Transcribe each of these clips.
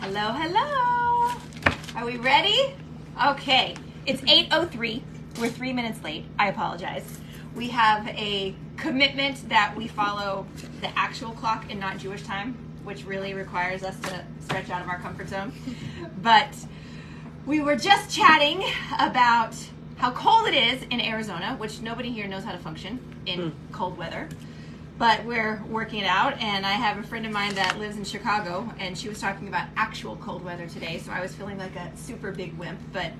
Hello, hello. Are we ready? Okay. It's 8:03. We're 3 minutes late. I apologize. We have a commitment that we follow the actual clock and not Jewish time, which really requires us to stretch out of our comfort zone. But we were just chatting about how cold it is in Arizona, which nobody here knows how to function in cold weather. But we're working it out, and I have a friend of mine that lives in Chicago, and she was talking about actual cold weather today, so I was feeling like a super big wimp. But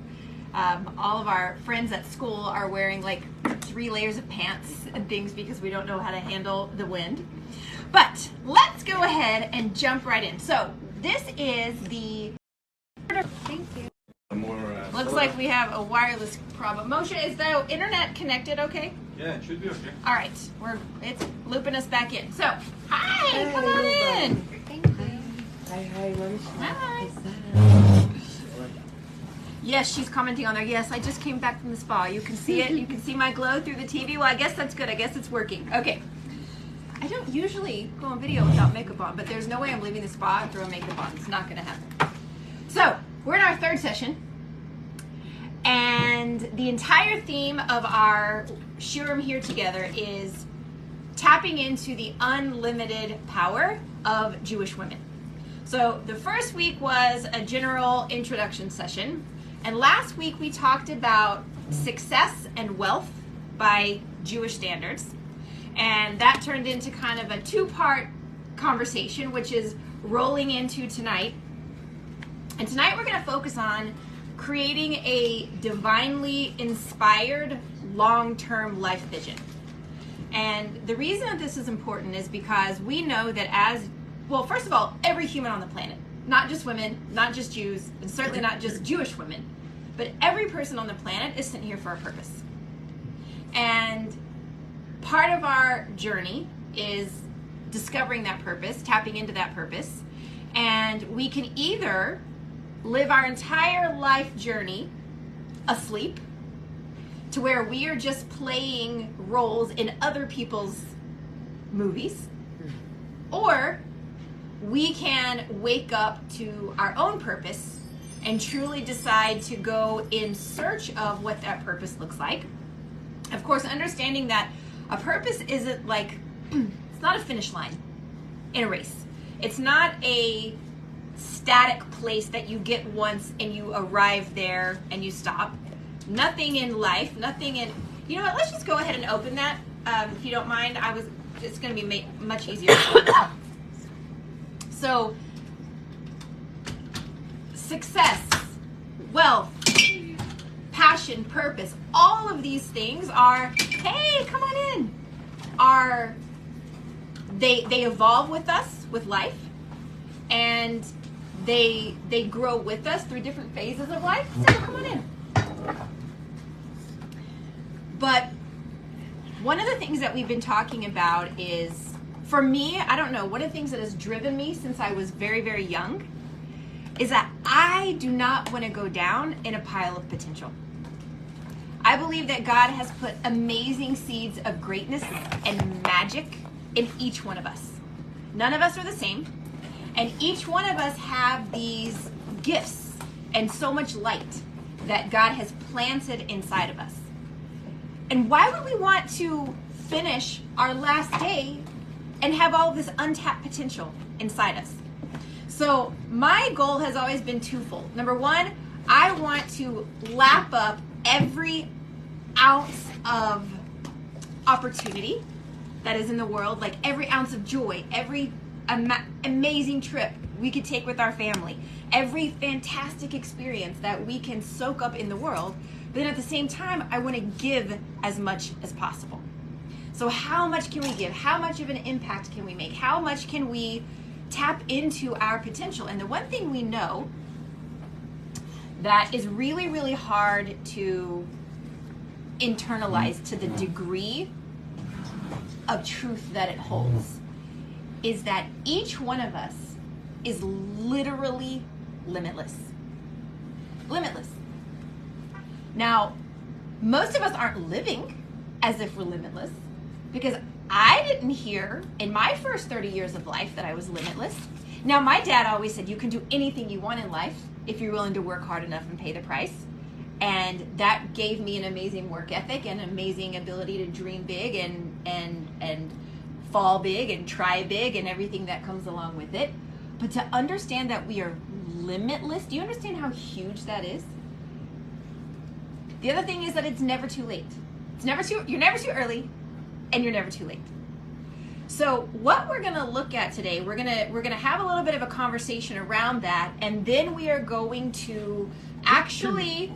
all of our friends at school are wearing like 3 layers of pants and things because we don't know how to handle the wind. But let's go ahead and jump right in. So this is the... Thank you. Looks like we have a wireless problem. Moshe, is the internet connected okay? Yeah, it should be okay. All right, it's looping us back in. So, hi, come on in. Thank you. Hi. Yes, she's commenting on there. Yes, I just came back from the spa. You can see it. You can see my glow through the TV. Well, I guess that's good. I guess it's working. Okay. I don't usually go on video without makeup on, but there's no way I'm leaving the spa and throwing makeup on. It's not going to happen. So, we're in our 3rd session. And the entire theme of our shiurim here together is tapping into the unlimited power of Jewish women. So the first week was a general introduction session. And last week we talked about success and wealth by Jewish standards. And that turned into kind of a 2-part conversation, which is rolling into tonight. And tonight we're going to focus on creating a divinely inspired long-term life vision. And the reason that this is important is because we know that well, first of all, every human on the planet, not just women, not just Jews, and certainly not just Jewish women, but every person on the planet is sent here for a purpose. And part of our journey is discovering that purpose, tapping into that purpose, and we can either live our entire life journey asleep, to where we are just playing roles in other people's movies, or we can wake up to our own purpose and truly decide to go in search of what that purpose looks like. Of course, understanding that a purpose isn't like, it's not a finish line in a race. It's not a static place that you get once and you arrive there and you stop. Nothing in life, you know what, let's just go ahead and open that, if you don't mind. It's going to be much easier. So, success, wealth, passion, purpose, all of these things are, hey, come on in, they evolve with us, with life, and they grow with us through different phases of life. So come on in. But one of the things that we've been talking about is, for me, I don't know, one of the things that has driven me since I was very, very young is that I do not want to go down in a pile of potential. I believe that God has put amazing seeds of greatness and magic in each one of us. None of us are the same. And each one of us have these gifts and so much light that God has planted inside of us. And why would we want to finish our last day and have all of this untapped potential inside us? So my goal has always been twofold. Number one, I want to lap up every ounce of opportunity that is in the world, like every ounce of joy, every amazing trip we could take with our family, every fantastic experience that we can soak up in the world. But then at the same time, I want to give as much as possible. So how much can we give? How much of an impact can we make? How much can we tap into our potential? And the one thing we know that is really, really hard to internalize to the degree of truth that it holds is that each one of us is literally limitless. Limitless. Now, most of us aren't living as if we're limitless, because I didn't hear in my first 30 years of life that I was limitless. Now, my dad always said you can do anything you want in life if you're willing to work hard enough and pay the price. And that gave me an amazing work ethic and amazing ability to dream big and fall big and try big and everything that comes along with it. But to understand that we are limitless, do you understand how huge that is? The other thing is that it's never too late. You're never too early, and you're never too late. So what we're going to look at today, we're going to have a little bit of a conversation around that, and then we are going to actually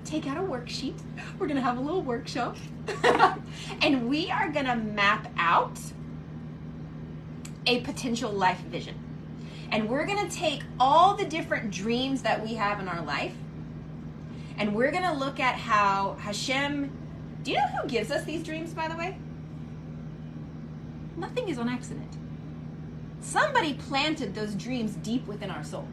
take out a worksheet. We're going to have a little workshop, and we are going to map out a potential life vision. And we're going to take all the different dreams that we have in our life, and we're going to look at how Hashem, do you know who gives us these dreams, by the way? Nothing is on accident. Somebody planted those dreams deep within our soul.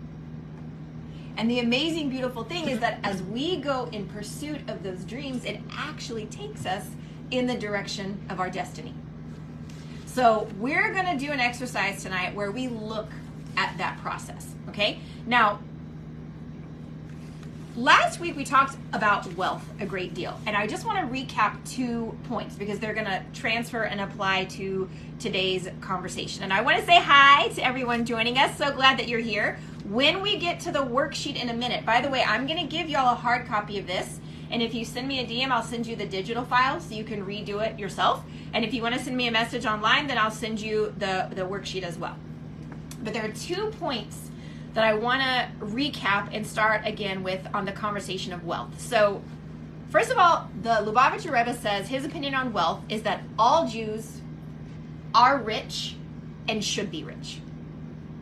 And the amazing, beautiful thing is that as we go in pursuit of those dreams, it actually takes us in the direction of our destiny. So we're going to do an exercise tonight where we look at that process, okay? Now, last week we talked about wealth a great deal, and I just want to recap 2 points because they're going to transfer and apply to today's conversation. And I want to say hi to everyone joining us. So glad that you're here. When we get to the worksheet in a minute, by the way, I'm going to give y'all a hard copy of this, and if you send me a DM, I'll send you the digital file so you can redo it yourself. And if you want to send me a message online, then I'll send you the worksheet as well. But there are 2 points that I want to recap and start again with on the conversation of wealth. So, first of all, the Lubavitcher Rebbe says his opinion on wealth is that all Jews are rich and should be rich.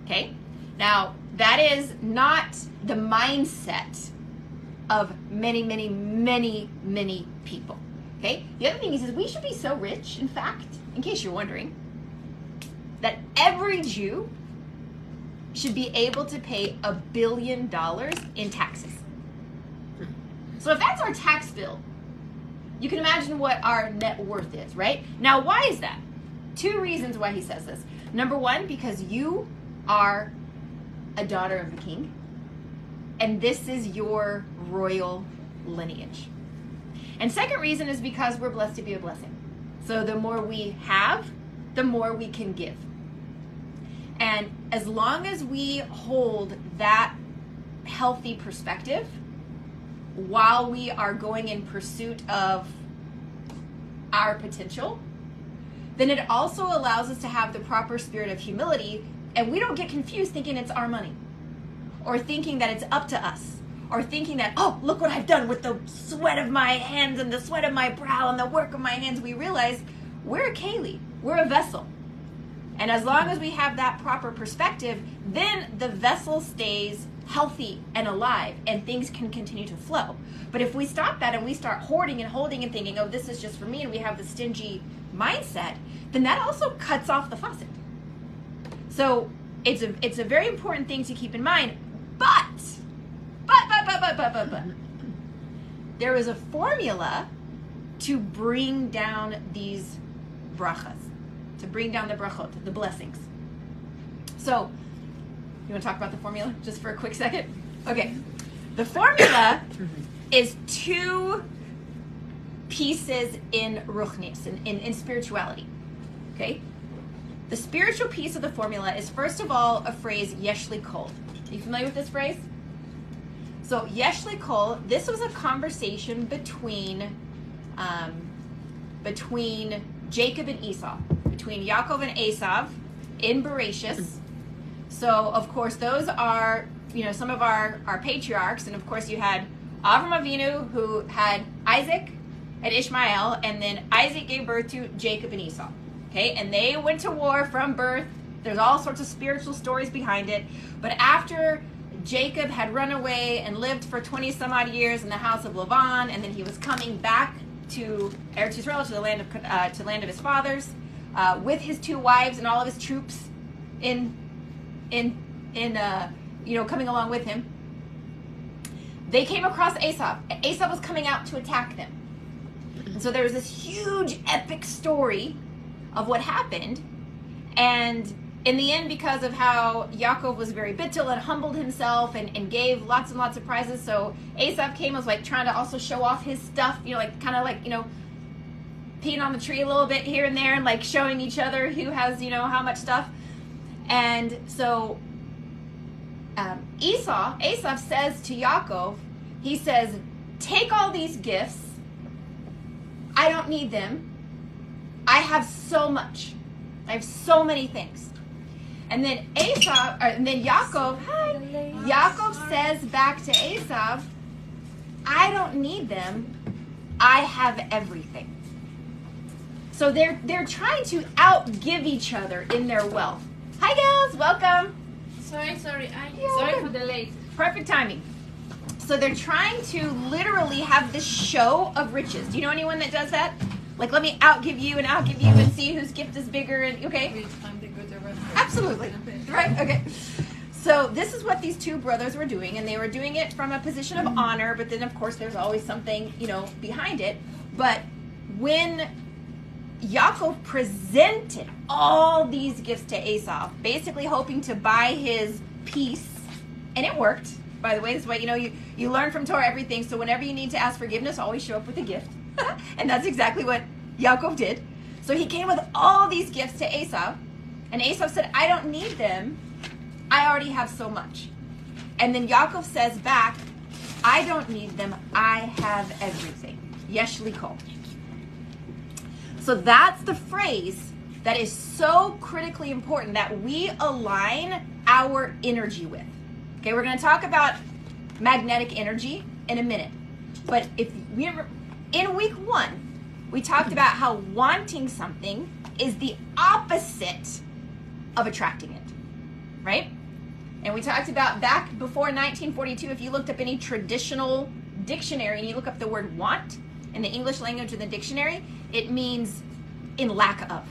Okay? Now, that is not the mindset of many, many, many, many people. Okay? The other thing is we should be so rich, in fact, in case you're wondering, that every Jew should be able to pay $1 billion in taxes. So if that's our tax bill, you can imagine what our net worth is, right? Now, why is that? 2 reasons why he says this. Number 1, because you are a daughter of the king, and this is your royal lineage. And second reason is because we're blessed to be a blessing. So the more we have, the more we can give. And as long as we hold that healthy perspective while we are going in pursuit of our potential, then it also allows us to have the proper spirit of humility, and we don't get confused thinking it's our money, or thinking that it's up to us, or thinking that, oh, look what I've done with the sweat of my hands and the sweat of my brow and the work of my hands. We realize we're a keli, we're a vessel. And as long as we have that proper perspective, then the vessel stays healthy and alive, and things can continue to flow. But if we stop that and we start hoarding and holding and thinking, oh, this is just for me, and we have the stingy mindset, then that also cuts off the faucet. So it's a very important thing to keep in mind. But there is a formula to bring down these brachas, to bring down the brachot, the blessings. So, you want to talk about the formula just for a quick second? Okay. The formula is 2 pieces in ruchnius, in spirituality. Okay? The spiritual piece of the formula is, first of all, a phrase, yesh li kol. Are you familiar with this phrase? So, yesh li kol, this was a conversation between Jacob and Esau, between Yaakov and Esav in Bereshis. So, of course, those are, some of our patriarchs. And, of course, you had Avram Avinu, who had Isaac and Ishmael. And then Isaac gave birth to Jacob and Esau. Okay? And they went to war from birth. There's all sorts of spiritual stories behind it. But after Jacob had run away and lived for 20 some odd years in the house of Laban, and then he was coming back to Eretz Yisrael, to the land of his fathers, with his 2 wives and all of his troops coming along with him. They came across Esav. Esav was coming out to attack them. And so there was this huge epic story of what happened, and in the end, because of how Yaakov was very bittul and humbled himself and gave lots and lots of prizes, so Esav came, was like trying to also show off his stuff, like kind of like, peeing on the tree a little bit here and there and like showing each other who has, how much stuff. And so Esav says to Yaakov, he says, take all these gifts. I don't need them. I have so much. I have so many things. And then Yaakov says back to Esav, I don't need them. I have everything. So they're trying to outgive each other in their wealth. Hi gals, welcome. Sorry for the late. Perfect timing. So they're trying to literally have this show of riches. Do you know anyone that does that? Like, let me outgive you and see whose gift is bigger. And okay, absolutely, right? Okay. So this is what these two brothers were doing, and they were doing it from a position of honor. But then, of course, there's always something behind it. But when Yaakov presented all these gifts to Esav, basically hoping to buy his peace, and it worked. By the way, this is why you learn from Torah everything. So whenever you need to ask forgiveness, always show up with a gift. And that's exactly what Yaakov did. So he came with all these gifts to Esav, and Esav said, I don't need them. I already have so much. And then Yaakov says back, I don't need them. I have everything. Yesh li kol. So that's the phrase that is so critically important that we align our energy with. Okay, we're going to talk about magnetic energy in a minute. But if we in week 1, we talked about how wanting something is the opposite of attracting it, right? And we talked about back before 1942, if you looked up any traditional dictionary and you look up the word want in the English language in the dictionary, it means in lack of.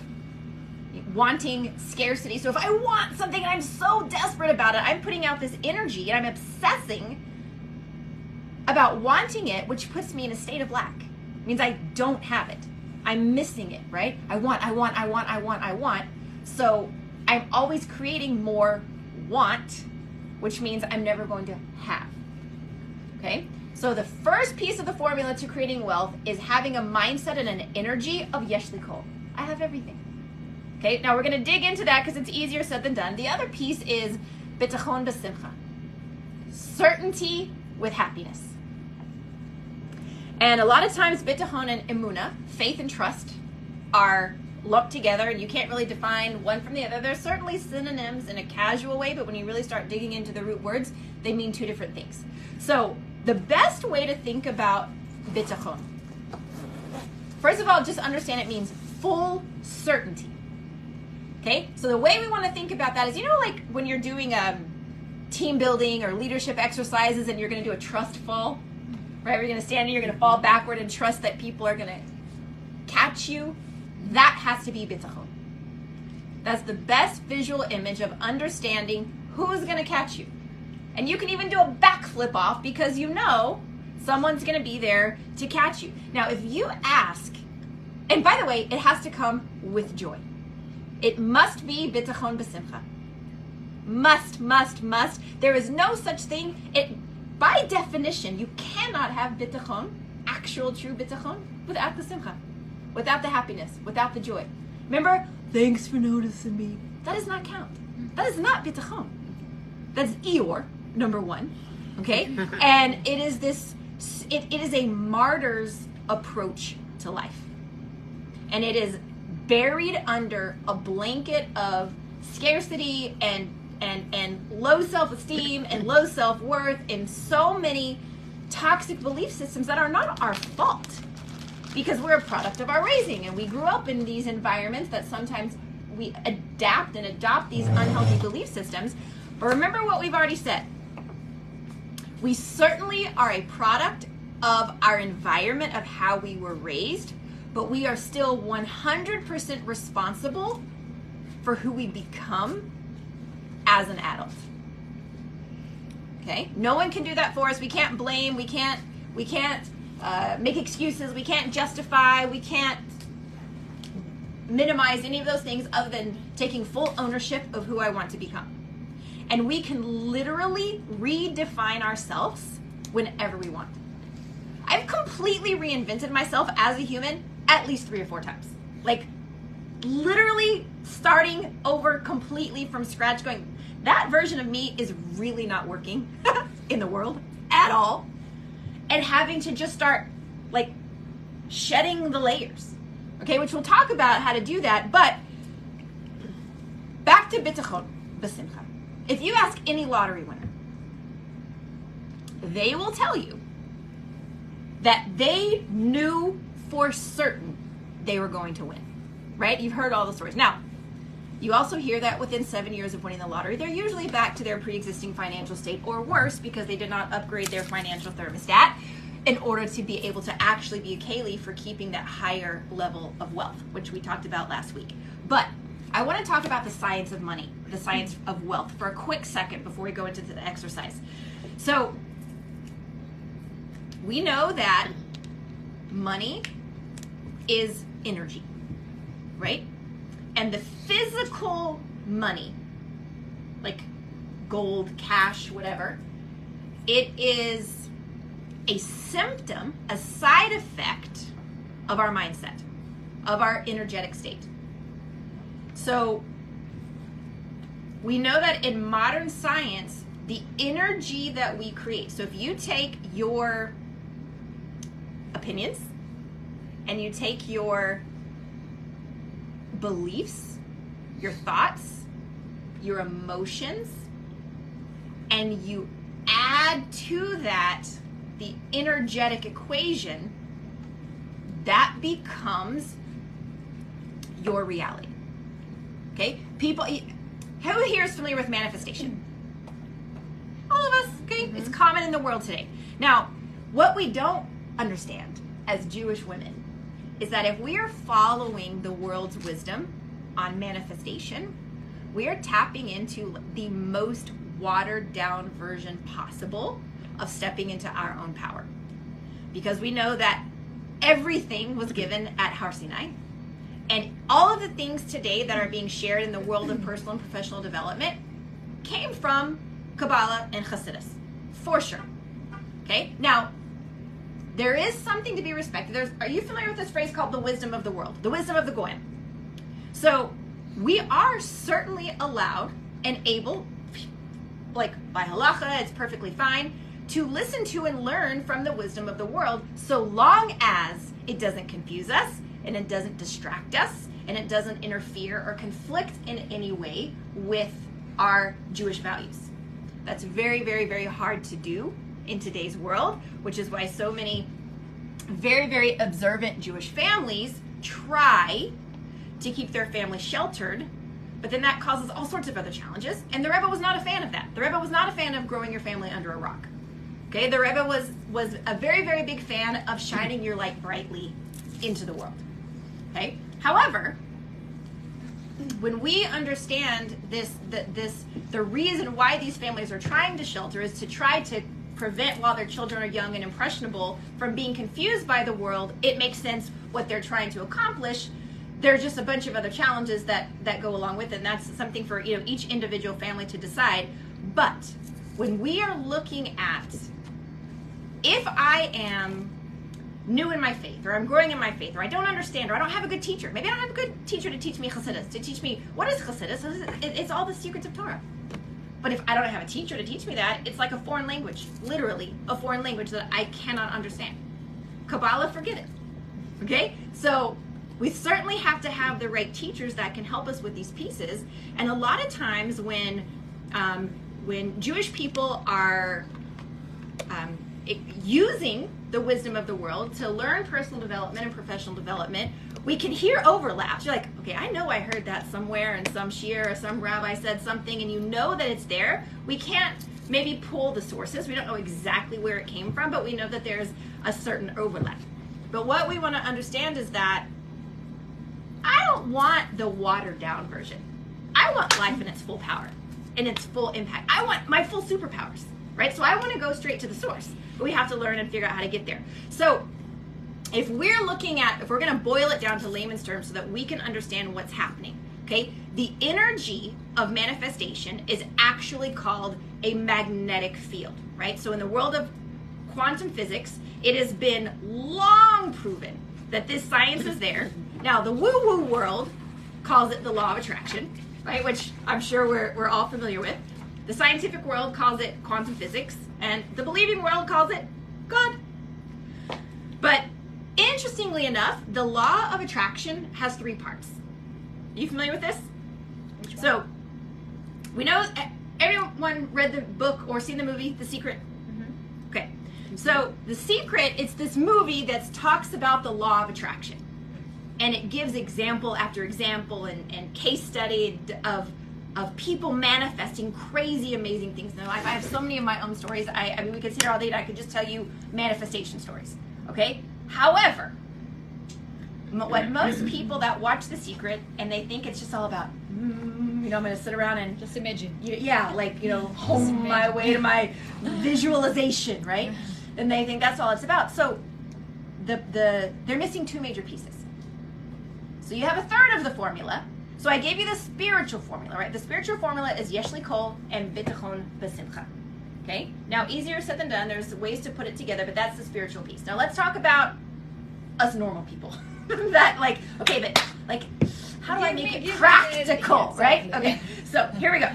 Wanting scarcity. So if I want something and I'm so desperate about it, I'm putting out this energy and I'm obsessing about wanting it, which puts me in a state of lack. It means I don't have it. I'm missing it, right? I want. So I'm always creating more want, which means I'm never going to have. Okay? So the first piece of the formula to creating wealth is having a mindset and an energy of yesh li kol. I have everything. Okay, now we're going to dig into that because it's easier said than done. The other piece is bitachon b'simcha. Certainty with happiness. And a lot of times bitachon and emunah, faith and trust, are lumped together and you can't really define one from the other. They're certainly synonyms in a casual way, but when you really start digging into the root words, they mean two different things. So the best way to think about bitachon, first of all, just understand it means full certainty. Okay, so the way we want to think about that is, like when you're doing team building or leadership exercises and you're going to do a trust fall, right? You're going to stand and you're going to fall backward and trust that people are going to catch you. That has to be bitachon. That's the best visual image of understanding who's going to catch you. And you can even do a backflip off because someone's going to be there to catch you. Now, if you ask, and by the way, it has to come with joy. It must be bitachon b'simcha. Must. There is no such thing. By definition, you cannot have bitachon, actual true bitachon, without the simcha, without the happiness, without the joy. Remember, thanks for noticing me. That does not count. That is not bitachon. That's Eeyore, number 1. Okay? And it is it is a martyr's approach to life. And it is buried under a blanket of scarcity and low self-esteem and low self-worth and so many toxic belief systems that are not our fault because we're a product of our raising and we grew up in these environments that sometimes we adapt and adopt these unhealthy belief systems. But remember what we've already said. We certainly are a product of our environment, of how we were raised, but we are still 100% responsible for who we become as an adult. Okay? No one can do that for us. We can't blame. We can't make excuses. We can't justify. We can't minimize any of those things other than taking full ownership of who I want to become. And we can literally redefine ourselves whenever we want. I've completely reinvented myself as a human at least 3 or 4 times. Like, literally starting over completely from scratch, going, that version of me is really not working in the world at all. And having to just start, like, shedding the layers. Okay, which we'll talk about how to do that. But back to bitachon, b'simcha. If you ask any lottery winner, they will tell you that they knew for certain they were going to win, right? You've heard all the stories. Now, you also hear that within 7 years of winning the lottery, they're usually back to their pre-existing financial state or worse because they did not upgrade their financial thermostat in order to be able to actually be a keli for keeping that higher level of wealth, which we talked about last week. But I want to talk about the science of money, the science of wealth, for a quick second before we go into the exercise. So we know that money is energy, right? And the physical money, like gold, cash, whatever, it is a symptom, a side effect of our mindset, of our energetic state. So we know that in modern science, the energy that we create, so if you take your opinions and you take your beliefs, your thoughts, your emotions, and you add to that the energetic equation, that becomes your reality. Okay? People, who here is familiar with manifestation? All of us, okay? It's common in the world today. Now, what we don't understand as Jewish women is that if we are following the world's wisdom on manifestation, we are tapping into the most watered down version possible of stepping into our own power. Because we know that everything was given at Har Sinai, and all of the things today that are being shared in the world of personal and professional development came from Kabbalah and Hasidus, for sure. Okay? Now, there is something to be respected. Are you familiar with this phrase called the wisdom of the world? The wisdom of the Goyim. So we are certainly allowed and able, like by halacha, it's perfectly fine, to listen to and learn from the wisdom of the world, so long as it doesn't confuse us and it doesn't distract us and it doesn't interfere or conflict in any way with our Jewish values. That's very, very, very hard to do in today's world, which is why so many very, very observant Jewish families try to keep their family sheltered, but then that causes all sorts of other challenges, and the Rebbe was not a fan of that. The Rebbe was not a fan of growing your family under a rock. Okay, the Rebbe was a very, very big fan of shining your light brightly into the world. Okay, however, when we understand the reason why these families are trying to shelter is to try to prevent, while their children are young and impressionable, from being confused by the world. It makes sense what they're trying to accomplish. There's just a bunch of other challenges that go along with it, and that's something for each individual family to decide. But when we are looking at, if I am new in my faith, or I'm growing in my faith, or I don't understand, or I don't have a good teacher. Maybe I don't have a good teacher to teach me Chassidus, to teach me what is Chassidus. It's all the secrets of Torah. But if I don't have a teacher to teach me that, it's like a foreign language, literally a foreign language that I cannot understand. Kabbalah, forget it. Okay? So we certainly have to have the right teachers that can help us with these pieces. And a lot of times when Jewish people are using the wisdom of the world to learn personal development and professional development, we can hear overlaps. You're like, okay, I know I heard that somewhere in some shiur, or some rabbi said something, and you know that it's there. We can't maybe pull the sources. We don't know exactly where it came from, but we know that there's a certain overlap. But what we want to understand is that I don't want the watered down version. I want life in its full power, in its full impact. I want my full superpowers, right? So I want to go straight to the source, but we have to learn and figure out how to get there. So if we're going to boil it down to layman's terms so that we can understand what's happening, okay, the energy of manifestation is actually called a magnetic field, right? So in the world of quantum physics, it has been long proven that this science is there. Now, the woo-woo world calls it the law of attraction, right? Which I'm sure we're all familiar with. The scientific world calls it quantum physics, and the believing world calls it God. But interestingly enough, the law of attraction has 3 parts. Are you familiar with this? So, we know everyone read the book or seen the movie, The Secret? Mm-hmm. Okay. So, The Secret, it's this movie that talks about the law of attraction. And it gives example after example and case study of people manifesting crazy, amazing things in their life. I have so many of my own stories. I mean, we could sit here all day and I could just tell you manifestation stories. Okay? However, what most people that watch The Secret and they think it's just all about, I'm going to sit around and just imagine. Home my way to my visualization, right? And they think that's all it's about. So they're missing 2 major pieces. So you have a third of the formula. So I gave you the spiritual formula, right? The spiritual formula is yesh likol and bitachon b'simcha. Okay? Now, easier said than done. There's ways to put it together, but that's the spiritual piece. Now, let's talk about us normal people. How do I make it practical, right? Okay, so here we go.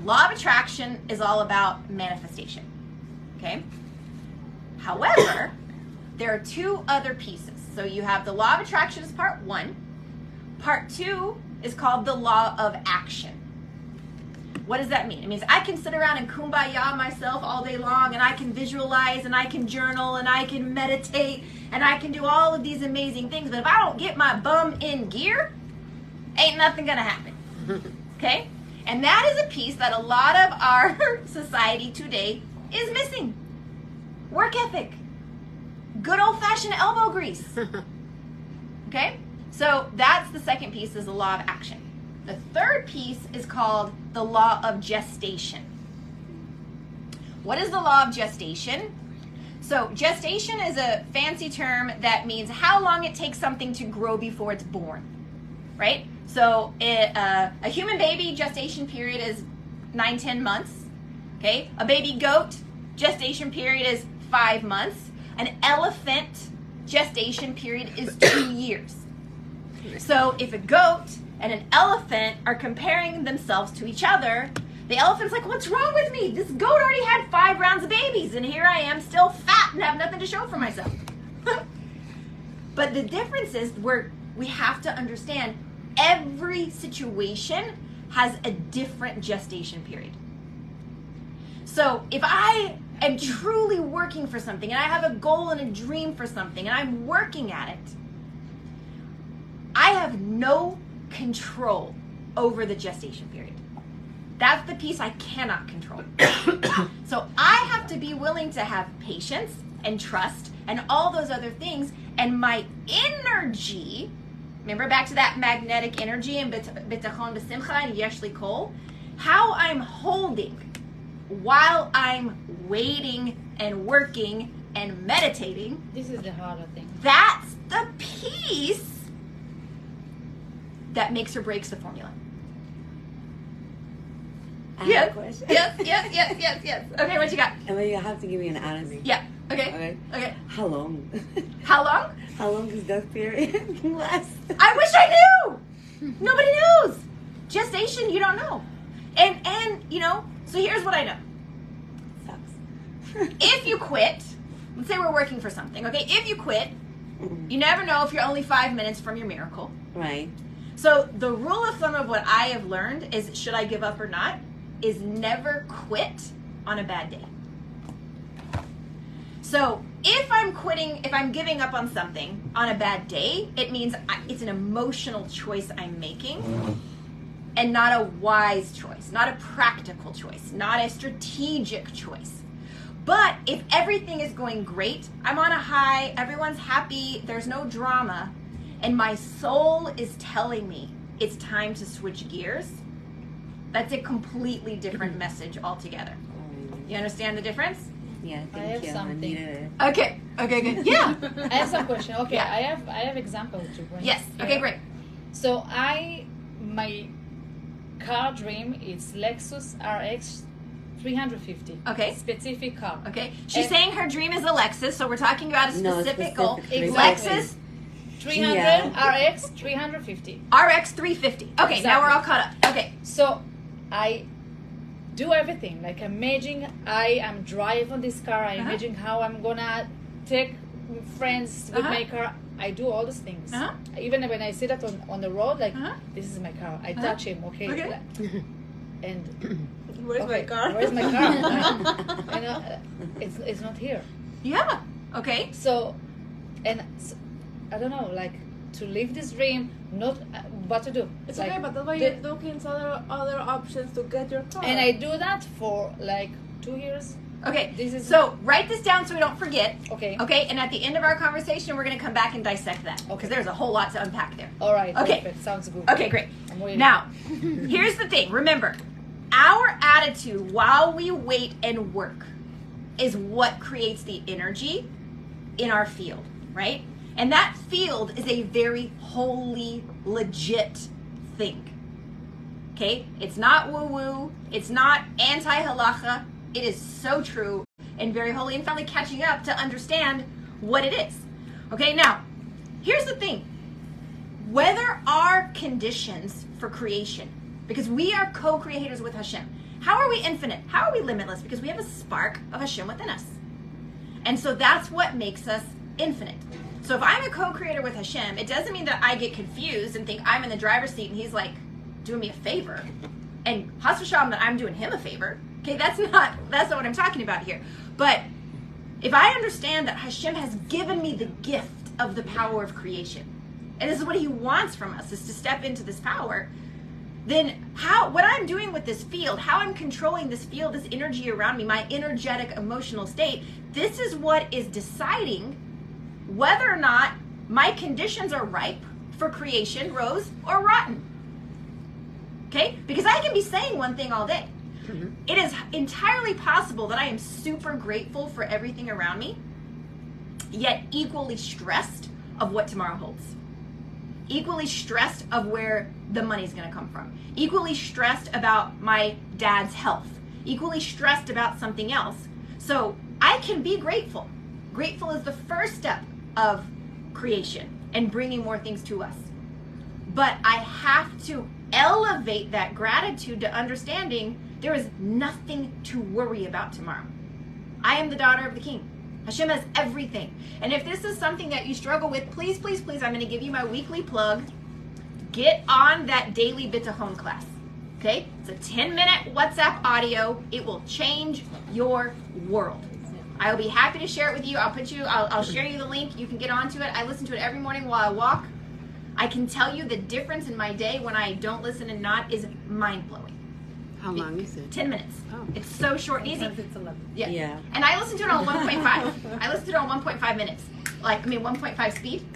Law of attraction is all about manifestation. Okay? However, there are 2 other pieces. So you have the law of attraction is part 1. Part 2 is called the law of action. What does that mean? It means I can sit around and kumbaya myself all day long, and I can visualize, and I can journal, and I can meditate, and I can do all of these amazing things. But if I don't get my bum in gear, ain't nothing gonna happen. Okay? And that is a piece that a lot of our society today is missing. Work ethic. Good old-fashioned elbow grease. Okay? So that's the second piece, is the law of action. The third piece is called the law of gestation. What is the law of gestation? So gestation is a fancy term that means how long it takes something to grow before it's born, right? So a human baby gestation period is 9-10 months, okay? A baby goat gestation period is 5 months. An elephant gestation period is 2 years. So if a goat and an elephant are comparing themselves to each other, the elephant's like, what's wrong with me? This goat already had 5 rounds of babies, and here I am still fat and have nothing to show for myself. But the difference is we have to understand every situation has a different gestation period. So if I am truly working for something, and I have a goal and a dream for something, and I'm working at it, I have no control over the gestation period. That's the piece I cannot control. So I have to be willing to have patience and trust and all those other things, and my energy, remember back to that magnetic energy and bitachon b'simcha and yesh likol, how I'm holding while I'm waiting and working and meditating. This is the harder thing. That's the piece that makes or breaks the formula. I have a question. Yes. Okay, what you got? And then you have to give me an answer. Yeah. Okay. How long? How long? How long does that period last? I wish I knew. Nobody knows. Gestation, you don't know. And so here's what I know. Sucks. If you quit, let's say we're working for something, okay? If you quit, you never know if you're only 5 minutes from your miracle. Right. So the rule of thumb of what I have learned is, should I give up or not, is never quit on a bad day. So if I'm quitting, if I'm giving up on something on a bad day, it means it's an emotional choice I'm making and not a wise choice, not a practical choice, not a strategic choice. But if everything is going great, I'm on a high, everyone's happy, there's no drama, and my soul is telling me it's time to switch gears, that's a completely different message altogether. You understand the difference? Yeah, I thank have you. something. I needed it. Okay, good. Yeah. I have some question. Okay, Yeah. I have example to bring. Yes. here. Okay, great. So my car dream is Lexus RX 350. Okay. Specific car. Okay. She's And- saying her dream is a Lexus, so we're talking about a No, specific goal. specifically. Exactly. Lexus 300 Yeah. RX 350. RX 350. Okay, now we're all Exactly. caught up. Okay. So I do everything. Like imagine I am drive on this car. I Uh-huh. imagine how I'm gonna take friends with Uh-huh. my car. I do all those things. Uh-huh. Even when I see that on the road, like Uh-huh. this is my car. I Uh-huh. touch him. Okay. Okay. And Where's okay, my car? Where's my car? And it's not here. Yeah. Okay. So, I don't know, like to live this dream, not what to do. It's Like, okay, but that's why the- you're looking for other options to get your car. and I do that for like 2 years. Okay. This is- So write this down so we don't forget. Okay. Okay. And at the end of our conversation, we're going to come back and dissect that because Okay. there's a whole lot to unpack there. All right. Okay. Perfect. Sounds good. Okay, great. I'm waiting. Now, here's the thing. Remember, our attitude while we wait and work is what creates the energy in our field, right? And that field is a very holy, legit thing. Okay? It's not woo-woo. It's not anti-halacha. It is so true and very holy, and finally catching up to understand what it is. Okay, now, here's the thing. Whether our conditions for creation, because we are co-creators with Hashem, how are we infinite? How are we limitless? Because we have a spark of Hashem within us. And so that's what makes us infinite. So if I'm a co-creator with Hashem, it doesn't mean that I get confused and think I'm in the driver's seat and he's like doing me a favor. And Chas v'shalom that I'm doing him a favor. Okay, that's not what I'm talking about here. But if I understand that Hashem has given me the gift of the power of creation, and this is what he wants from us, is to step into this power, then what I'm doing with this field, how I'm controlling this field, this energy around me, my energetic emotional state, this is what is deciding whether or not my conditions are ripe for creation, rose, or rotten. Okay? Because I can be saying one thing all day. It is entirely possible that I am super grateful for everything around me, yet equally stressed of what tomorrow holds. Equally stressed of where the money's going to come from. Equally stressed about my dad's health. Equally stressed about something else. So I can be grateful. Grateful is the first step of creation and bringing more things to us. But I have to elevate that gratitude to understanding there is nothing to worry about tomorrow. I am the daughter of the King. Hashem has everything. And if this is something that you struggle with, please, please, please, I'm going to give you my weekly plug. Get on that daily bitachon class. Okay? It's a 10-minute WhatsApp audio. It will change your world. I will be happy to share it with you. I'll share you the link. You can get onto it. I listen to it every morning while I walk. I can tell you the difference in my day when I don't listen and not is mind-blowing. How long is it? 10 minutes. Oh. It's so short and easy. Sometimes it's 11. Yeah. Yeah. And I listen to it on 1.5. I listen to it on 1.5 minutes. 1.5 speed.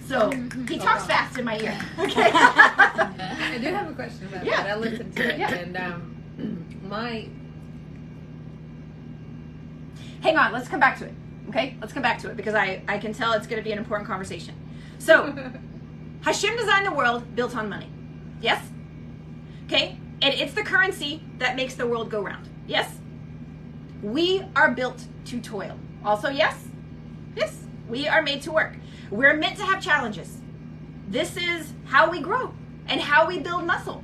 So he talks fast in my ear. Okay. I do have a question about Yeah. that. I listened to it, Yeah. and my Hang on, let's come back to it. Okay? Let's come back to it because I can tell it's going to be an important conversation. So, Hashem designed the world built on money. Yes? Okay? And it's the currency that makes the world go round. Yes? We are built to toil. Also, yes? Yes. We are made to work. We're meant to have challenges. This is how we grow and how we build muscle.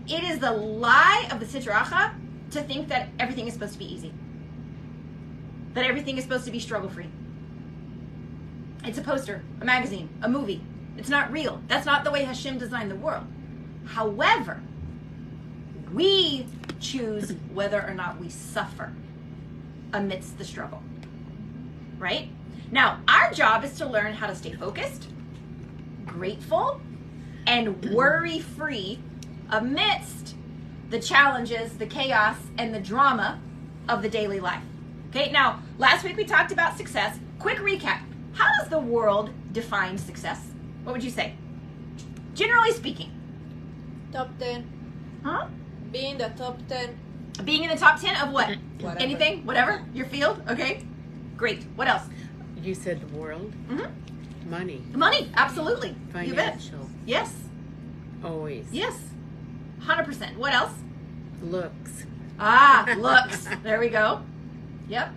It is the lie of the Sitracha to think that everything is supposed to be easy. That everything is supposed to be struggle-free. It's a poster, a magazine, a movie. It's not real. That's not the way Hashem designed the world. However, we choose whether or not we suffer amidst the struggle. Right? Now, our job is to learn how to stay focused, grateful, and worry-free amidst the challenges, the chaos, and the drama of the daily life. Okay, now, last week we talked about success. Quick recap. How does the world define success? What would you say? Generally speaking. Top 10. Huh? Being the top 10 Being in the top 10 of what? Whatever. Anything? Whatever? Your field? Okay. Great. What else? You said the world. Mm-hmm. Money. Money. Absolutely. You bet. Financial. Yes. Always. Yes. 100%. What else? Looks. Ah, looks. There we go. Yep.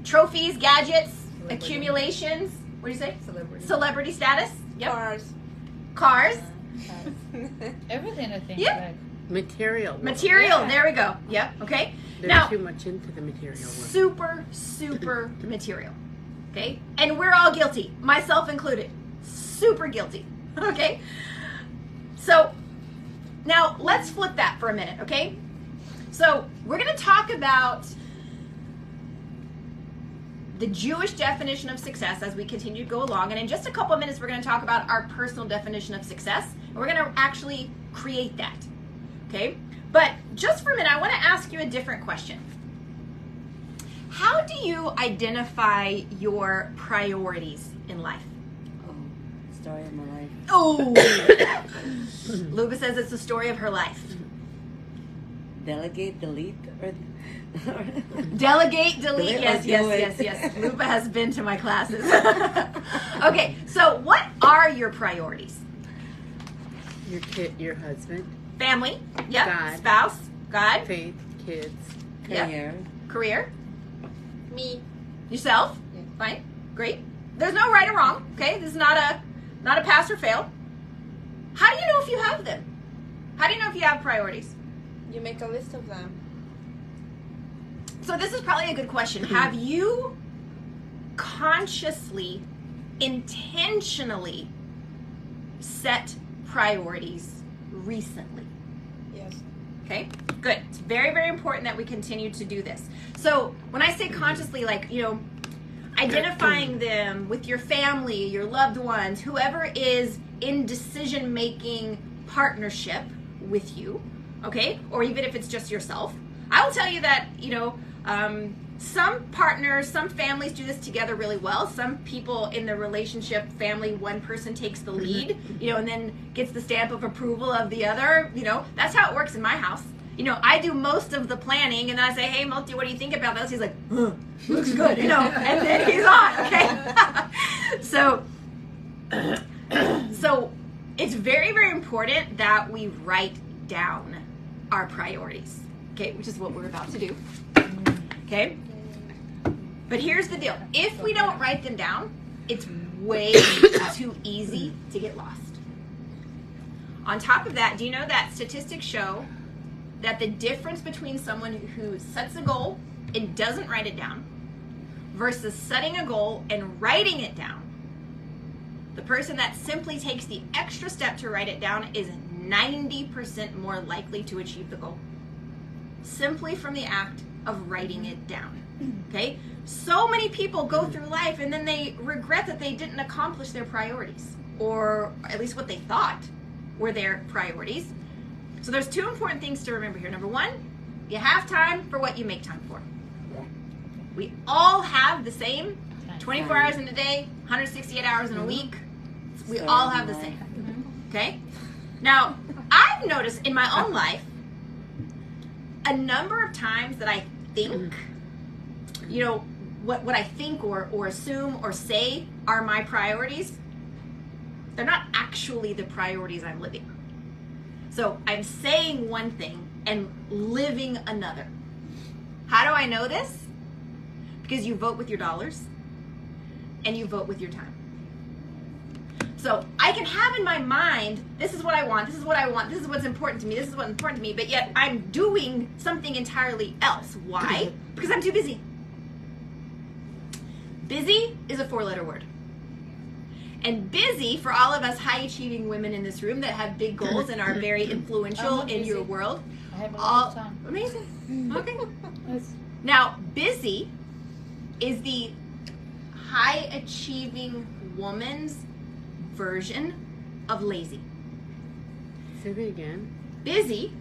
Trophies, gadgets, Celebrity. accumulations. What do you say? Celebrity. Celebrity status. Yep. Cars. Cars. Everything, I think. Yeah. Like, Material. Material. Yeah. There we go. Yep. Okay. They're Now, too much into the material one. super material. Okay? And we're all guilty, myself included. Super guilty. Okay? So, now let's flip that for a minute, okay? So, we're going to talk about the Jewish definition of success as we continue to go along. And in just a couple of minutes, we're going to talk about our personal definition of success. And we're going to actually create that. Okay? But just for a minute, I want to ask you a different question. How do you identify your priorities in life? Oh, story of my life. Oh! Luba says it's the story of her life. Delegate, delete, or Delegate, delete. Delete or Yes. do it. Luba has been to my classes. Okay, so what are your priorities? Your kid, your husband, Family. Yep. God. Spouse. God. faith, kids. Yep. career. Career. Me. Yourself. Yeah. Fine. Great. There's no right or wrong. Okay. This is not a pass or fail. How do you know if you have them? How do you know if you have priorities? You make a list of them. So this is probably a good question. Have you consciously, intentionally set priorities recently? Yes. Okay, good. It's very important that we continue to do this. So when I say consciously, like, identifying them with your family, your loved ones, whoever is in decision-making partnership with you, okay? Or even if it's just yourself. I will tell you that, some partners, some families do this together really well. Some people in the relationship, family, one person takes the lead, and then gets the stamp of approval of the other. That's how it works in my house. I do most of the planning, and then I say, hey, Multi, what do you think about this? He's like, looks good, and then he's on, okay? So it's very important that we write down our priorities, okay, which is what we're about to do, okay? But here's the deal. If we don't write them down, it's way too easy to get lost. On top of that, do you know that statistics show that the difference between someone who sets a goal and doesn't write it down versus setting a goal and writing it down, the person that simply takes the extra step to write it down is 90% more likely to achieve the goal, simply from the act of writing it down. Okay? So many people go through life and then they regret that they didn't accomplish their priorities, or at least what they thought were their priorities. So there's two important things to remember here. Number one, you have time for what you make time for. We all have the same 24 hours in a day, 168 hours in a week. We all have the same. Okay? Now, I've noticed in my own life a number of times that I think, what I think or assume or say are my priorities, they're not actually the priorities I'm living. So I'm saying one thing and living another. How do I know this? Because you vote with your dollars and you vote with your time. So I can have in my mind, this is what I want, this is what I want, this is what's important to me, this is what's important to me, but yet I'm doing something entirely else. Why? Because I'm too busy. Busy is a 4-letter word. And busy, for all of us high-achieving women in this room that have big goals and are very influential in your world. I have a lot of time. Amazing. Okay. Yes. Now, busy is the high-achieving woman's version of lazy. Say it again. Busy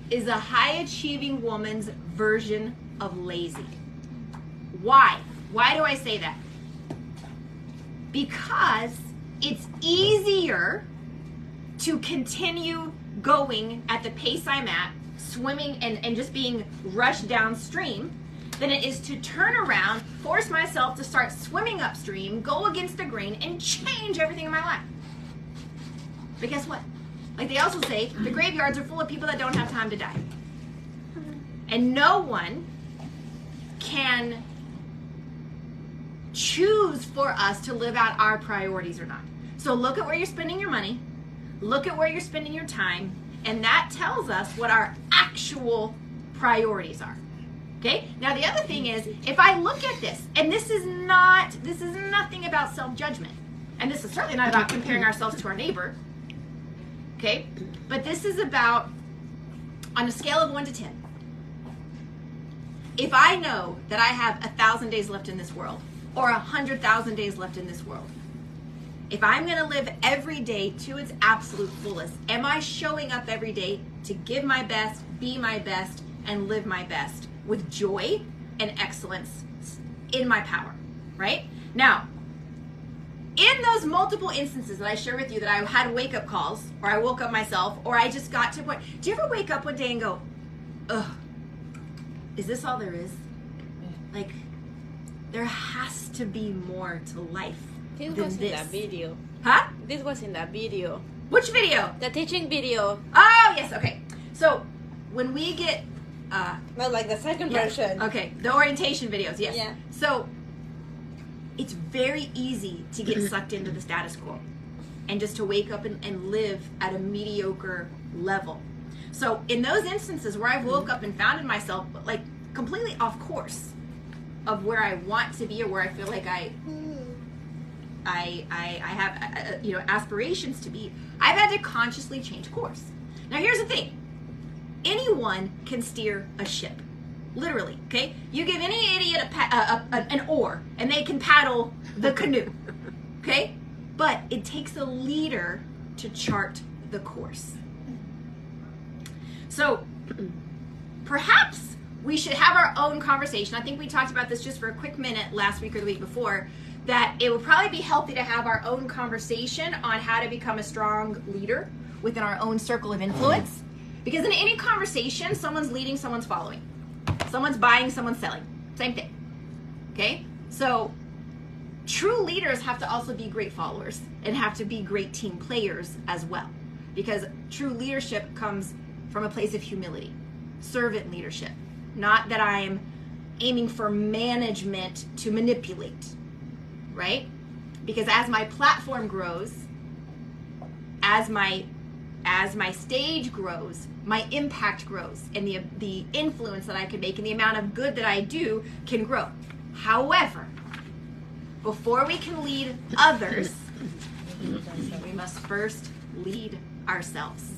is a high-achieving woman's version of lazy. Why? Why do I say that? Because it's easier to continue going at the pace I'm at swimming and just being rushed downstream than it is to turn around, force myself to start swimming upstream, go against the grain, and change everything in my life. But guess what? Like they also say, the graveyards are full of people that don't have time to die. And no one can choose for us to live out our priorities or not. So look at where you're spending your money, look at where you're spending your time, and that tells us what our actual priorities are. Okay? Now the other thing is, if I look at this, and this is nothing about self-judgment, and this is certainly not about comparing ourselves to our neighbor, okay? But this is about, on a scale of 1 to 10, if I know that I have 1,000 days left in this world, or 100,000 days left in this world, if I'm going to live every day to its absolute fullest, am I showing up every day to give my best, be my best, and live my best with joy and excellence in my power, right? Now, in those multiple instances that I share with you that I had wake-up calls, or I woke up myself, or I just got to a point, do you ever wake up one day and go, ugh, is this all there is? Like, there has to be more to life This than was in this. that video. Huh? This was in that video. Which video? The teaching video. Oh, yes, okay. So, when we get... Not like the second version. Okay, the orientation videos, yes. Yeah. So, it's very easy to get sucked into the status quo and just to wake up and live at a mediocre level. So, in those instances where I've woke up and found myself like completely off course of where I want to be or where I feel like I have aspirations to be, I've had to consciously change course. Now, here's the thing. Anyone can steer a ship, literally. Okay, you give any idiot an oar, and they can paddle the canoe. Okay, but it takes a leader to chart the course. So, perhaps we should have our own conversation. I think we talked about this just for a quick minute last week or the week before. That it would probably be healthy to have our own conversation on how to become a strong leader within our own circle of influence. Because in any conversation, someone's leading, someone's following. Someone's buying, someone's selling. Same thing. Okay? So, true leaders have to also be great followers and have to be great team players as well. Because true leadership comes from a place of humility. Servant leadership. Not that I'm aiming for management to manipulate. Right? Because as my platform grows, as my stage grows, my impact grows, and the influence that I can make and the amount of good that I do can grow. However, before we can lead others, we must first lead ourselves.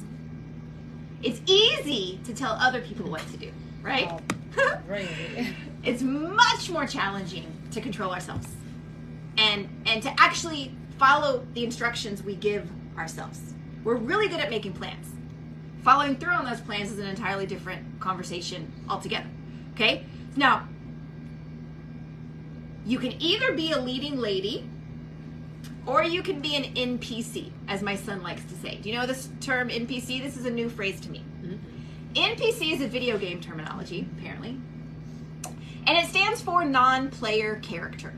It's easy to tell other people what to do, right? Really? It's much more challenging to control ourselves and to actually follow the instructions we give ourselves. We're really good at making plans. Following through on those plans is an entirely different conversation altogether. Okay? Now, you can either be a leading lady or you can be an NPC, as my son likes to say. Do you know this term NPC? This is a new phrase to me. NPC is a video game terminology, apparently. And it stands for non-player character.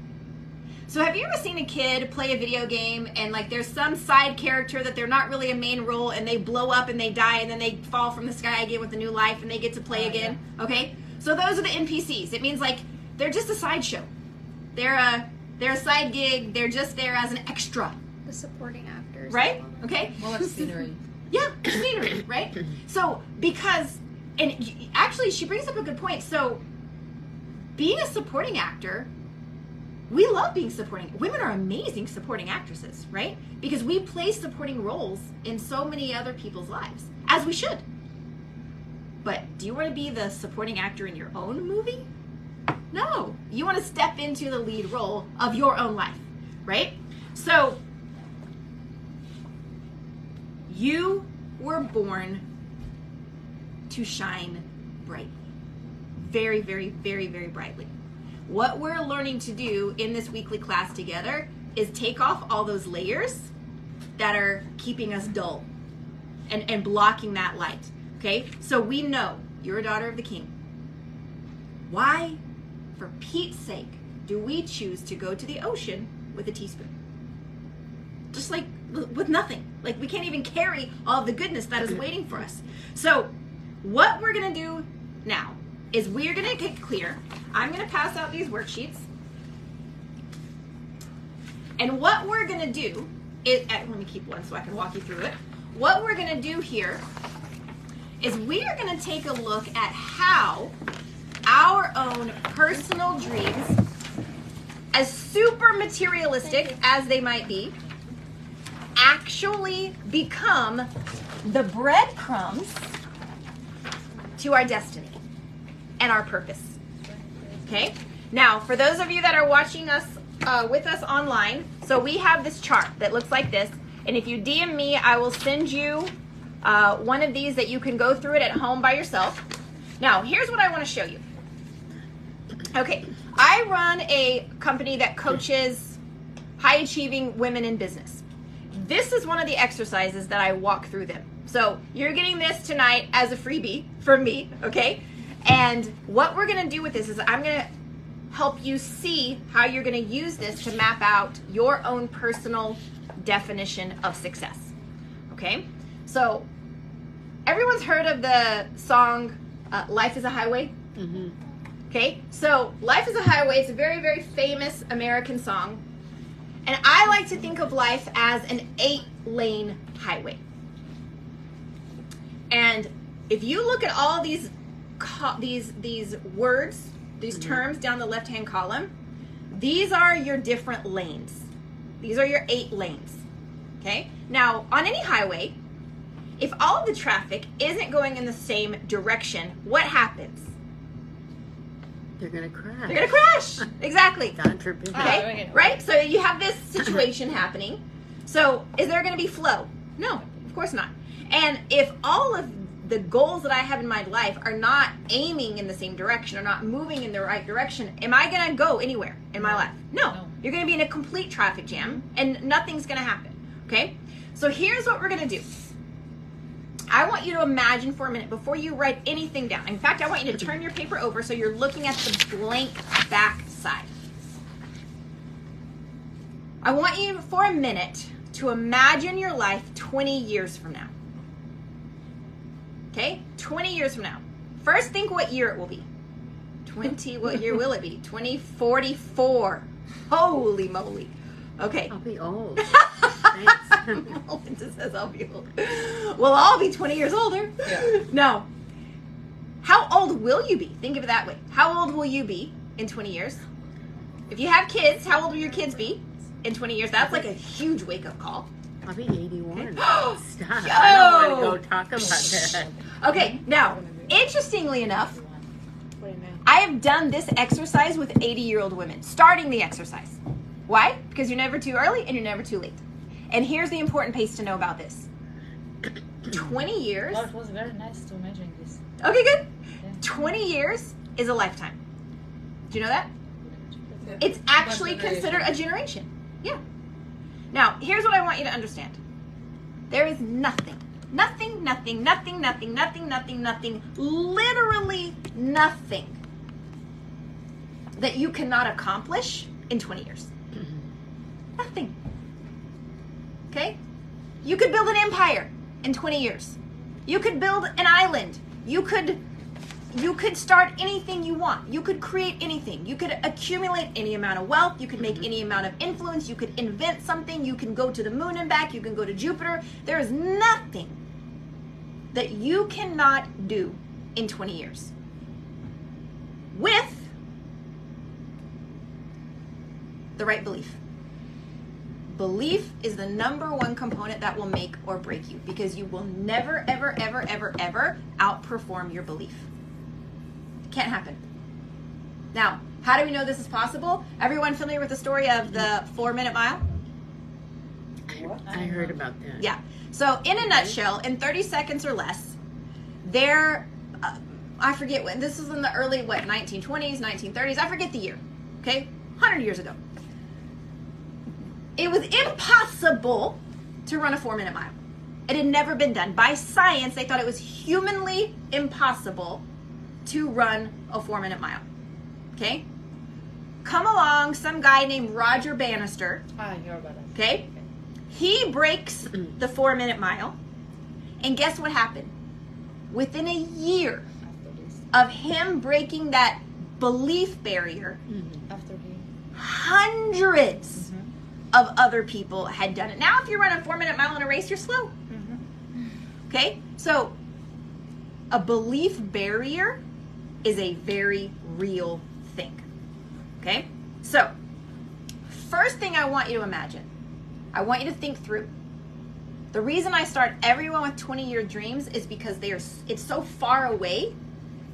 So have you ever seen a kid play a video game and like there's some side character that they're not really a main role and they blow up and they die and then they fall from the sky again with a new life and they get to play again? Yeah. Okay? So those are the NPCs. It means like they're just a sideshow. They're a side gig. They're just there as an extra. The supporting actors. Right? Okay? Well, like scenery. Yeah, scenery, right? So because, and actually she brings up a good point. So being a supporting actor, we love being supporting. Women are amazing supporting actresses, right? Because we play supporting roles in so many other people's lives, as we should. But do you want to be the supporting actor in your own movie? No. You want to step into the lead role of your own life, right? So, you were born to shine brightly. Very, very, very, very brightly. What we're learning to do in this weekly class together is take off all those layers that are keeping us dull and blocking that light. Okay, so we know you're a daughter of the King. Why, for Pete's sake, do we choose to go to the ocean with a teaspoon? Just like with nothing. Like we can't even carry all of the goodness that is waiting for us. So what we're going to do now is we're going to get clear. I'm going to pass out these worksheets. And what we're going to do is, let me keep one so I can walk you through it. What we're going to do here is we are going to take a look at how our own personal dreams, as super materialistic as they might be, actually become the breadcrumbs to our destiny and our purpose. Okay? Now, for those of you that are watching us with us online, so we have this chart that looks like this, and if you DM me, I will send you one of these that you can go through it at home by yourself. Now, here's what I want to show you. Okay, I run a company that coaches high-achieving women in business. This is one of the exercises that I walk through them. So you're getting this tonight as a freebie from me, okay? And what we're going to do with this is I'm going to help you see how you're going to use this to map out your own personal definition of success, okay? So everyone's heard of the song Life is a Highway? Mm-hmm. Okay, so Life is a Highway, it's a very, very famous American song. And I like to think of life as an 8-lane highway. And if you look at all these words, these terms down the left-hand column, these are your different lanes. These are your 8 lanes. Okay? Now, on any highway, if all of the traffic isn't going in the same direction, what happens? They're going to crash. They're going to crash. Exactly. God forbid. Okay, right? So you have this situation happening. So is there going to be flow? No, of course not. And if all of the goals that I have in my life are not aiming in the same direction, or not moving in the right direction, am I going to go anywhere in my life? No. You're going to be in a complete traffic jam, and nothing's going to happen. Okay? So here's what we're going to do. I want you to imagine for a minute before you write anything down. In fact, I want you to turn your paper over so you're looking at the blank back side. I want you for a minute to imagine your life 20 years from now. Okay? 20 years from now. First, think what year it will be. What year will it be? 2044. Holy moly. Okay. I'll be old. Melinda says I'll be old. Well, I'll be 20 years older. Yeah. No. How old will you be? Think of it that way. How old will you be in 20 years? If you have kids, how old will your kids be in 20 years? That's like a huge wake-up call. I'll be 81. Okay. Stop. I don't want to go talk about that. Okay, now, interestingly enough, I have done this exercise with 80-year-old women, starting the exercise. Why? Because you're never too early and you're never too late. And here's the important piece to know about this. 20 years. Well, it was very nice to imagine this. Okay, good. Yeah. 20 years is a lifetime. Do you know that? It's actually considered a generation. Yeah. Now, here's what I want you to understand. There is nothing, literally nothing that you cannot accomplish in 20 years. Nothing. Okay? You could build an empire in 20 years. You could build an island. You could start anything you want. You could create anything. You could accumulate any amount of wealth. You could make any amount of influence. You could invent something. You can go to the moon and back. You can go to Jupiter. There is nothing that you cannot do in 20 years. With the right belief. Belief is the #1 component that will make or break you, because you will never, ever, ever, ever, ever outperform your belief. Can't happen. Now, how do we know this is possible? Everyone familiar with the story of the 4-minute mile? I heard about that. Yeah. So in a nutshell, in 30 seconds or less, I forget when, this was in the early, 1920s, 1930s, I forget the year, okay? 100 years ago. It was impossible to run a 4-minute mile. It had never been done. By science, they thought it was humanly impossible to run a 4-minute mile. Okay? Come along, some guy named Roger Bannister. I hear about it. Okay? He breaks the 4-minute mile. And guess what happened? Within a year of him breaking that belief barrier, After he... hundreds of other people had done it. Now, if you run a 4-minute mile in a race, you're slow. Okay? So, a belief barrier is a very real thing. Okay? So, first thing I want you to imagine, I want you to think through. The reason I start everyone with 20-year dreams is because it's so far away.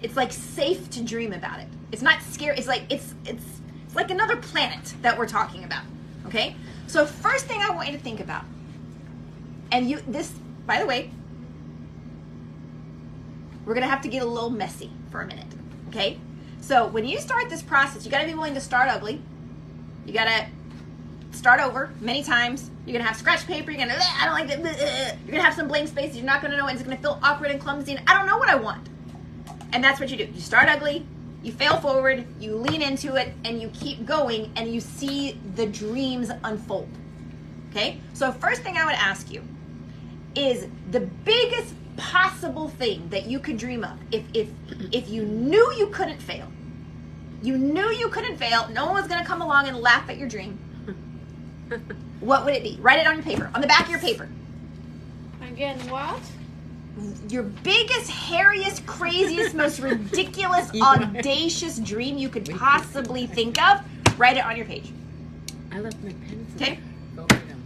It's like safe to dream about it. It's not scary. It's like it's like another planet that we're talking about. Okay? So first thing I want you to think about. And this, by the way, we're going to have to get a little messy for a minute. Okay? So when you start this process, you got to be willing to start ugly. You got to start over many times. You're going to have scratch paper. You're going to, I don't like that. You're going to have some blank spaces. You're not going to know, and it's going to feel awkward and clumsy, and I don't know what I want. And that's what you do. You start ugly, you fail forward, you lean into it, and you keep going, and you see the dreams unfold. Okay? So first thing I would ask you is the biggest possible thing that you could dream of. If you knew you couldn't fail, no one was going to come along and laugh at your dream, what would it be? Write it on your paper, on the back of your paper. Again, what? Your biggest, hairiest, craziest, most ridiculous, audacious dream you could possibly think of, write it on your page. I left my pens. Okay? Go get them.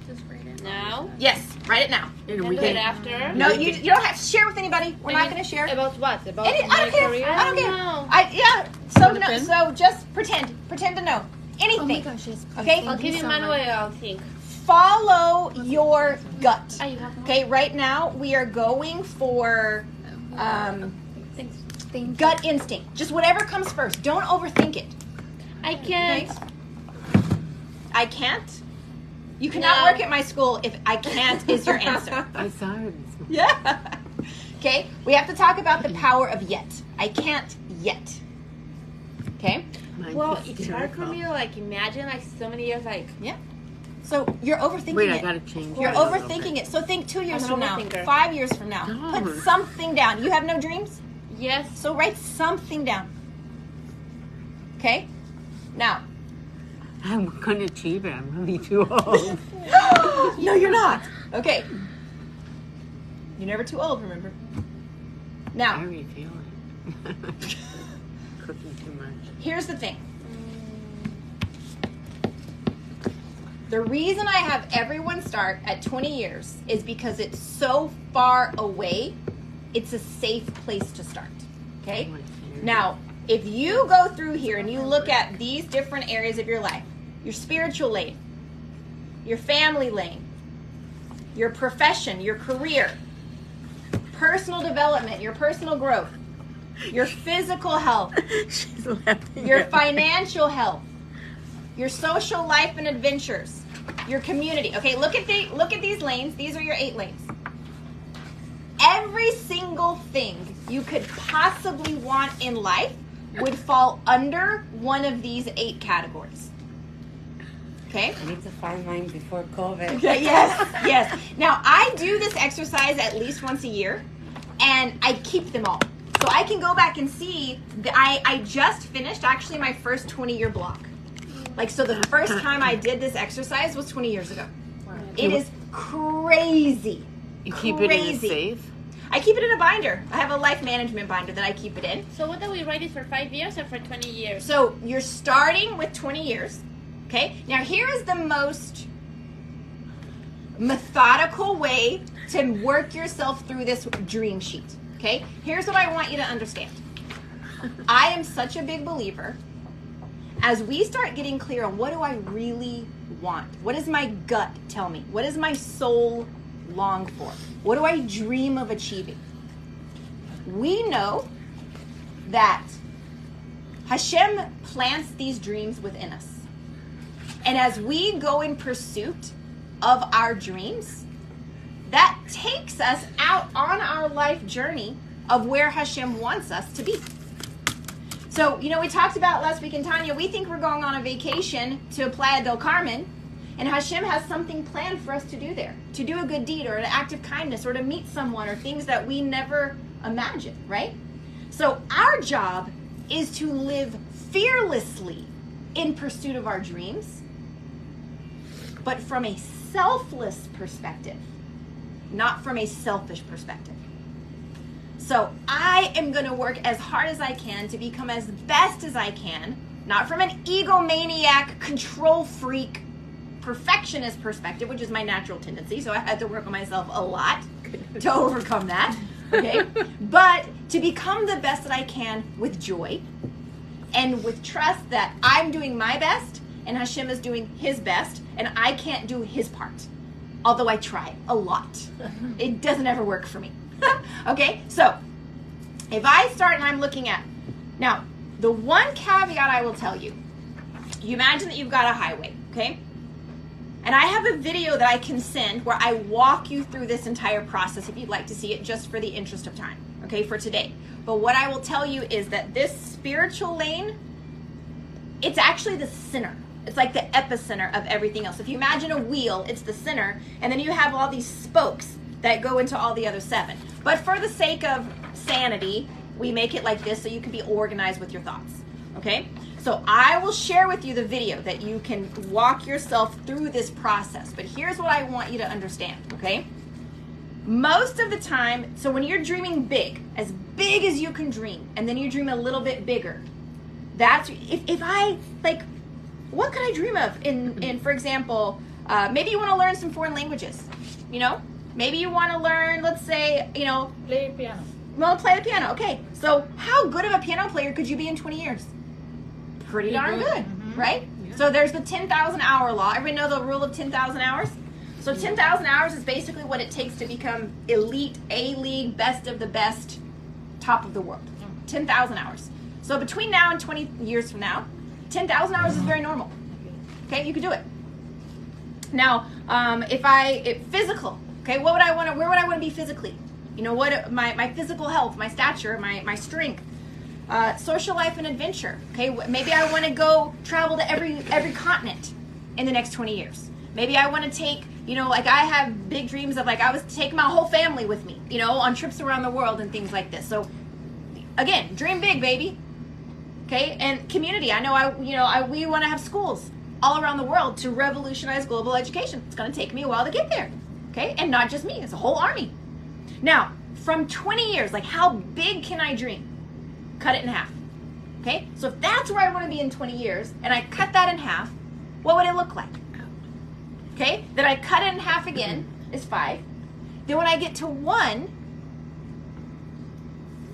Just write it. Now? Yes, write it now. And And we do it can, after? No, you don't have to share with anybody. We're not going to share. About what? About I my don't care. career? I don't care. know. So the no, pen? so just pretend to know anything. Oh my gosh, yes. please. Okay? I'll give you Manuel, I'll think. Follow your gut. Oh, you have more? Okay, right now we are going for Thanks. Thank gut instinct. Just whatever comes first. Don't overthink it. I can't. Okay? I can't. You cannot No. work at my school if I can't is your answer. I saw it. Yeah. Okay, we have to talk about the power of yet. I can't yet. Okay? Mine's Well, it's hard for hysterical. me to like imagine like so many years like So you're overthinking Wait, it. I gotta change. You're it a little overthinking bit. it. So think 2 years I'm from an now, overthinker. 5 years from now. No. Put something down. You have no dreams? yes. So write something down. Okay? Now. I'm gonna achieve it. I'm gonna be too old. No, you're not. Okay. You're never too old, remember? I Now, already feel it. Cooking too much. here's the thing. The reason I have everyone start at 20 years is because it's so far away, it's a safe place to start. Okay? Now, if you go through here and you look at these different areas of your life, your spiritual lane, your family lane, your profession, your career, personal development, your personal growth, your physical health, She's laughing. your at me. financial health, your social life and adventures, your community. Okay, look at these lanes. These are your 8 lanes. Every single thing you could possibly want in life would fall under one of these 8 categories. Okay? I need to find mine before COVID. Okay, yes. Now, I do this exercise at least once a year, and I keep them all. So I can go back and see that I just finished actually my first 20-year block. Like, so the first time I did this exercise was 20 years ago. It is crazy. You keep it in a Crazy. safe? I keep it in a binder. I have a life management binder that I keep it in. So what do we write it for 5 years or for 20 years? So you're starting with 20 years. Okay? Now here is the most methodical way to work yourself through this dream sheet. Okay? Here's what I want you to understand. I am such a big believer. As we start getting clear on what do I really want? What does my gut tell me? What does my soul long for? What do I dream of achieving? We know that Hashem plants these dreams within us. And as we go in pursuit of our dreams, that takes us out on our life journey of where Hashem wants us to be. So, you know, we talked about last week in Tanya, we think we're going on a vacation to Playa del Carmen, and Hashem has something planned for us to do there, to do a good deed or an act of kindness or to meet someone or things that we never imagined, right? So our job is to live fearlessly in pursuit of our dreams, but from a selfless perspective, not from a selfish perspective. So I am going to work as hard as I can to become as best as I can, not from an egomaniac, control freak, perfectionist perspective, which is my natural tendency. So I had to work on myself a lot to overcome that. Okay. But to become the best that I can with joy and with trust that I'm doing my best and Hashem is doing his best and I can't do his part. Although I try a lot. It doesn't ever work for me. Okay, so if I start and I'm looking at, now the one caveat I will tell you, you imagine that you've got a highway, okay? And I have a video that I can send where I walk you through this entire process if you'd like to see it, just for the interest of time, okay, for today. But what I will tell you is that this spiritual lane, it's actually the center. It's like the epicenter of everything else. If you imagine a wheel, it's the center, and then you have all these spokes that go into all the other 7. But for the sake of sanity, we make it like this so you can be organized with your thoughts, okay? So I will share with you the video that you can walk yourself through this process. But here's what I want you to understand, okay? Most of the time, so when you're dreaming big as you can dream, and then you dream a little bit bigger, that's, if I, like, what could I dream of in for example, maybe you want to learn some foreign languages, you know? Maybe you want to learn, let's say, you know, Play piano. Well, play the piano. Okay. So how good of a piano player could you be in 20 years? Pretty darn good, right? Yeah. So there's the 10,000 hour law. Everybody know the rule of 10,000 hours? So 10,000 hours is basically what it takes to become elite, A-league, best of the best, top of the world. 10,000 hours. So between now and 20 years from now, 10,000 hours is very normal. Okay, you can do it. Now, if physical, okay, where would I want to be physically? You know, what my physical health, my stature, my strength, social life and adventure. Okay, maybe I want to go travel to every continent in the next 20 years. Maybe I want to take, you know, like I have big dreams of, like, I was taking my whole family with me, you know, on trips around the world and things like this. So again, dream big, baby. Okay, and community. I know we want to have schools all around the world to revolutionize global education. It's going to take me a while to get there. Okay, and not just me, it's a whole army. Now, from 20 years, like, how big can I dream? Cut it in half. Okay, so if that's where I want to be in 20 years, and I cut that in half, what would it look like? Okay, then I cut it in half again, is 5. Then when I get to 1,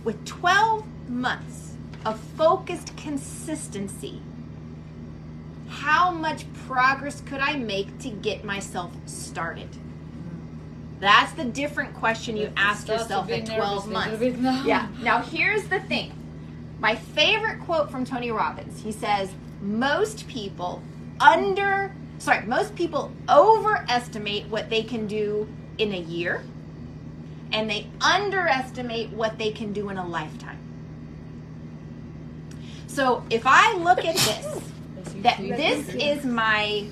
with 12 months of focused consistency, how much progress could I make to get myself started? That's the different question you ask yourself at 12 months. Yeah. Now here's the thing. My favorite quote from Tony Robbins. He says, most people overestimate what they can do in a year, and they underestimate what they can do in a lifetime. So if I look at this, this is my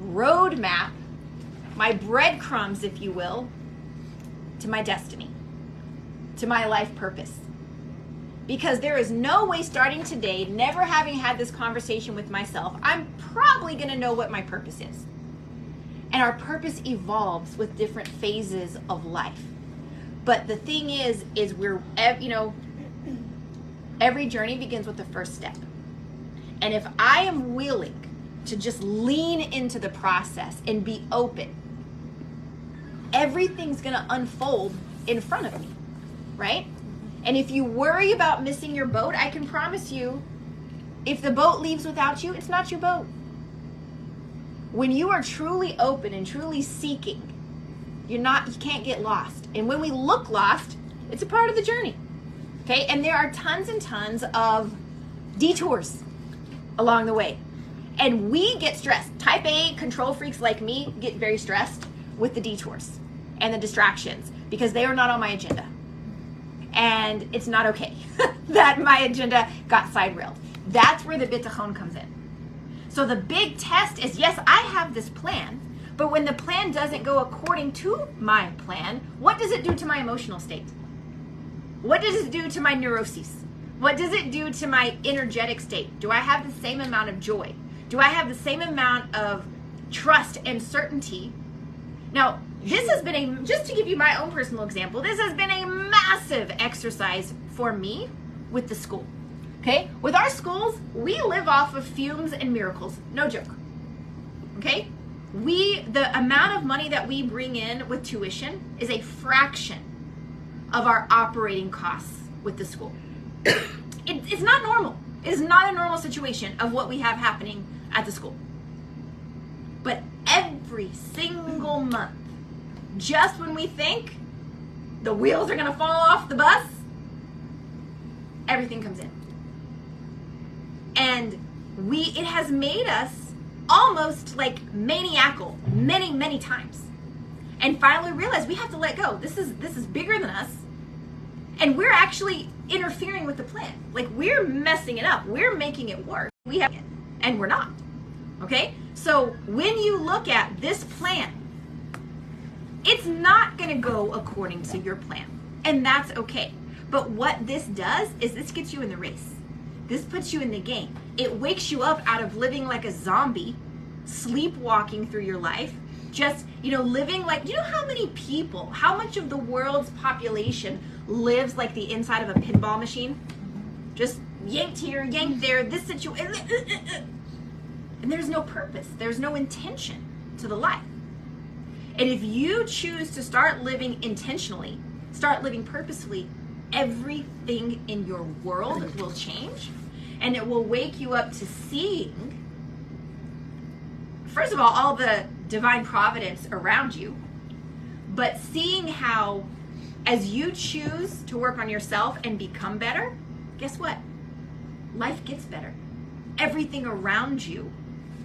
roadmap, my breadcrumbs, if you will, to my destiny, to my life purpose. Because there is no way, starting today, never having had this conversation with myself, I'm probably going to know what my purpose is. And our purpose evolves with different phases of life. But the thing is we're, you know, every journey begins with the first step. And if I am willing to just lean into the process and be open, everything's going to unfold in front of me, right? And if you worry about missing your boat, I can promise you, if the boat leaves without you, it's not your boat. When you are truly open and truly seeking, you can't get lost. And when we look lost, it's a part of the journey. Okay? And there are tons and tons of detours along the way. And we get stressed. Type A control freaks like me get very stressed with the detours. and the distractions, because they are not on my agenda. And it's not okay that my agenda got side railed. That's where the bitachon comes in. So the big test is, yes, I have this plan, but when the plan doesn't go according to my plan, what does it do to my emotional state? What does it do to my neuroses? What does it do to my energetic state? Do I have the same amount of joy? Do I have the same amount of trust and certainty? Now, this has been just to give you my own personal example, this has been a massive exercise for me with the school. Okay? With our schools, we live off of fumes and miracles. No joke. Okay? The amount of money that we bring in with tuition is a fraction of our operating costs with the school. It's not normal. It is not a normal situation of what we have happening at the school. But every single month, just when we think the wheels are going to fall off the bus, everything comes in. And it has made us almost like maniacal many times. And finally realize we have to let go. This is bigger than us. And we're actually interfering with the plan. Like, we're messing it up. We're making it worse. And we're not. Okay? So when you look at this plan, it's not going to go according to your plan. And that's okay. But what this does is this gets you in the race. This puts you in the game. It wakes you up out of living like a zombie, sleepwalking through your life, just, living like, how many people, how much of the world's population lives like the inside of a pinball machine? Just yanked here, yanked there, this situation. And there's no purpose. There's no intention to the life. And if you choose to start living intentionally, start living purposefully, everything in your world will change. And it will wake you up to seeing, first of all the divine providence around you, but seeing how as you choose to work on yourself and become better, guess what? Life gets better. Everything around you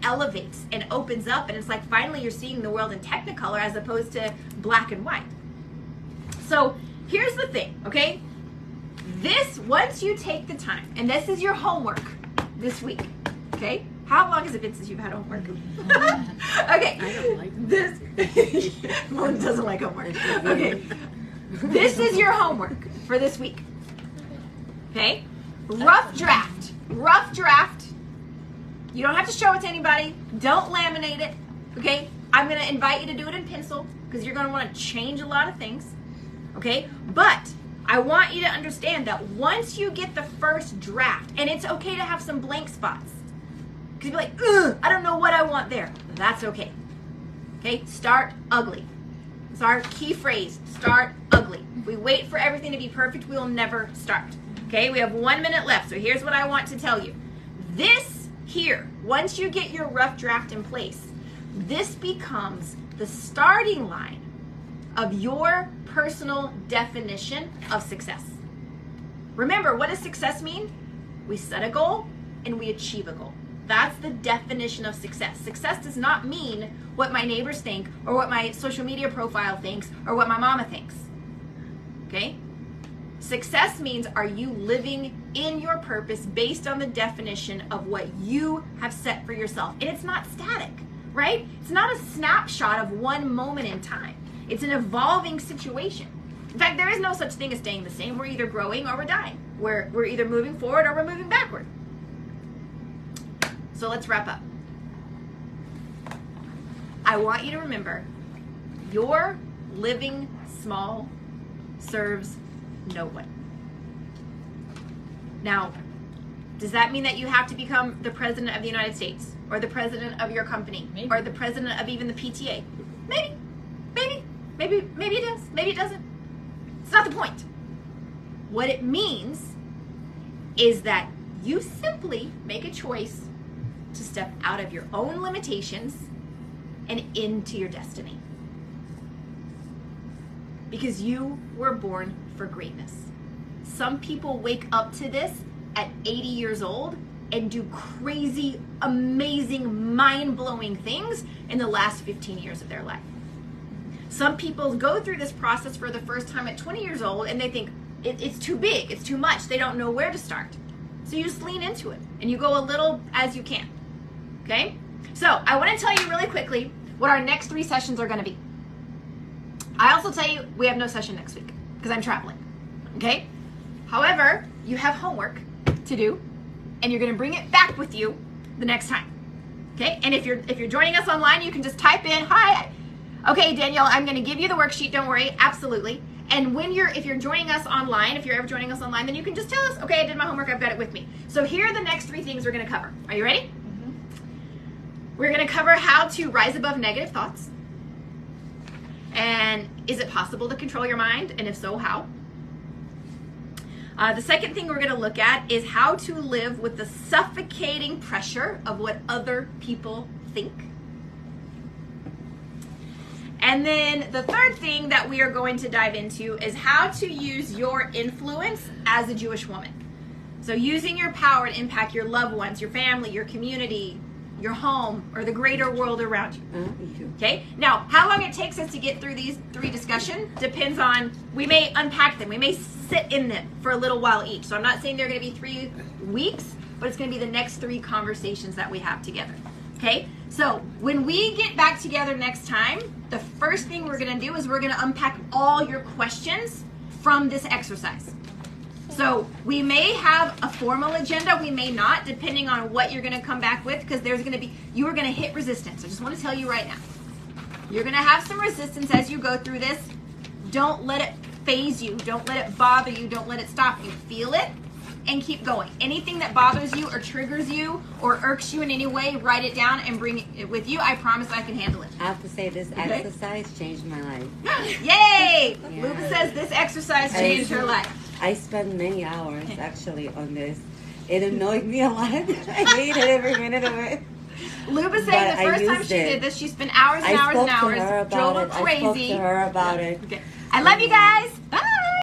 elevates and opens up, and it's like finally you're seeing the world in technicolor as opposed to black and white. So here's the thing, okay? Once you take the time, and this is your homework this week, okay? How long has it been since you've had homework? Okay. I don't like this. Mom doesn't like homework. Okay. This is your homework for this week. Okay? Rough draft. Rough draft. You don't have to show it to anybody. Don't laminate it. Okay? I'm going to invite you to do it in pencil because you're going to want to change a lot of things. Okay? But I want you to understand that once you get the first draft, and it's okay to have some blank spots. Because you'll be like, ugh, I don't know what I want there. That's okay. Okay? Start ugly. It's our key phrase. Start ugly. If we wait for everything to be perfect, we will never start. Okay? We have 1 minute left. So here's what I want to tell you. This here, once you get your rough draft in place, this becomes the starting line of your personal definition of success. Remember, what does success mean? We set a goal and we achieve a goal. That's the definition of success. Success does not mean what my neighbors think or what my social media profile thinks or what my mama thinks. Okay? Success means, are you living in your purpose based on the definition of what you have set for yourself? And it's not static, right? It's not a snapshot of one moment in time. It's an evolving situation. In fact, there is no such thing as staying the same. We're either growing or we're dying. We're either moving forward or we're moving backward. So let's wrap up. I want you to remember, your living small serves no one. Now, does that mean that you have to become the president of the United States or the president of your company or the president of even the PTA? Maybe it does. Maybe it doesn't. It's not the point. What it means is that you simply make a choice to step out of your own limitations and into your destiny. Because you were born for greatness. Some people wake up to this at 80 years old and do crazy, amazing, mind-blowing things in the last 15 years of their life. Some people go through this process for the first time at 20 years old and they think it's too big, it's too much. They don't know where to start. So you just lean into it and you go a little as you can. Okay? So I want to tell you really quickly what our next 3 sessions are going to be. I also tell you we have no session next week because I'm traveling. Okay? However, you have homework to do and you're going to bring it back with you the next time. Okay? And if you're joining us online, you can just type in, "Hi. Okay, Danielle, I'm going to give you the worksheet. Don't worry." Absolutely. And if you're joining us online, if you're ever joining us online, then you can just tell us, "Okay, I did my homework. I've got it with me." So here are the next 3 things we're going to cover. Are you ready? Mm-hmm. We're going to cover how to rise above negative thoughts. And is it possible to control your mind? And if so, how? The second thing we're going to look at is how to live with the suffocating pressure of what other people think. And then the third thing that we are going to dive into is how to use your influence as a Jewish woman. So using your power to impact your loved ones, your family, your community, your home, or the greater world around you. Okay? Now, how long it takes us to get through these 3 discussions depends on, we may unpack them. We may sit in them for a little while each. So I'm not saying they're going to be 3 weeks, but it's going to be the next 3 conversations that we have together. Okay? So when we get back together next time, the first thing we're going to do is we're going to unpack all your questions from this exercise. So we may have a formal agenda, we may not, depending on what you're going to come back with, because you are going to hit resistance. I just want to tell you right now. You're going to have some resistance as you go through this. Don't let it faze you. Don't let it bother you. Don't let it stop you. Feel it and keep going. Anything that bothers you or triggers you or irks you in any way, write it down and bring it with you. I promise I can handle it. I have to say, this exercise changed my life. Yay! Yeah. Luba says this exercise changed her life. I spent many hours actually on this. It annoyed me a lot. I hated every minute of it. Luba saying the first time she did this, she spent hours and hours and hours, drove her crazy. I spoke to her about it. Okay. I love you guys.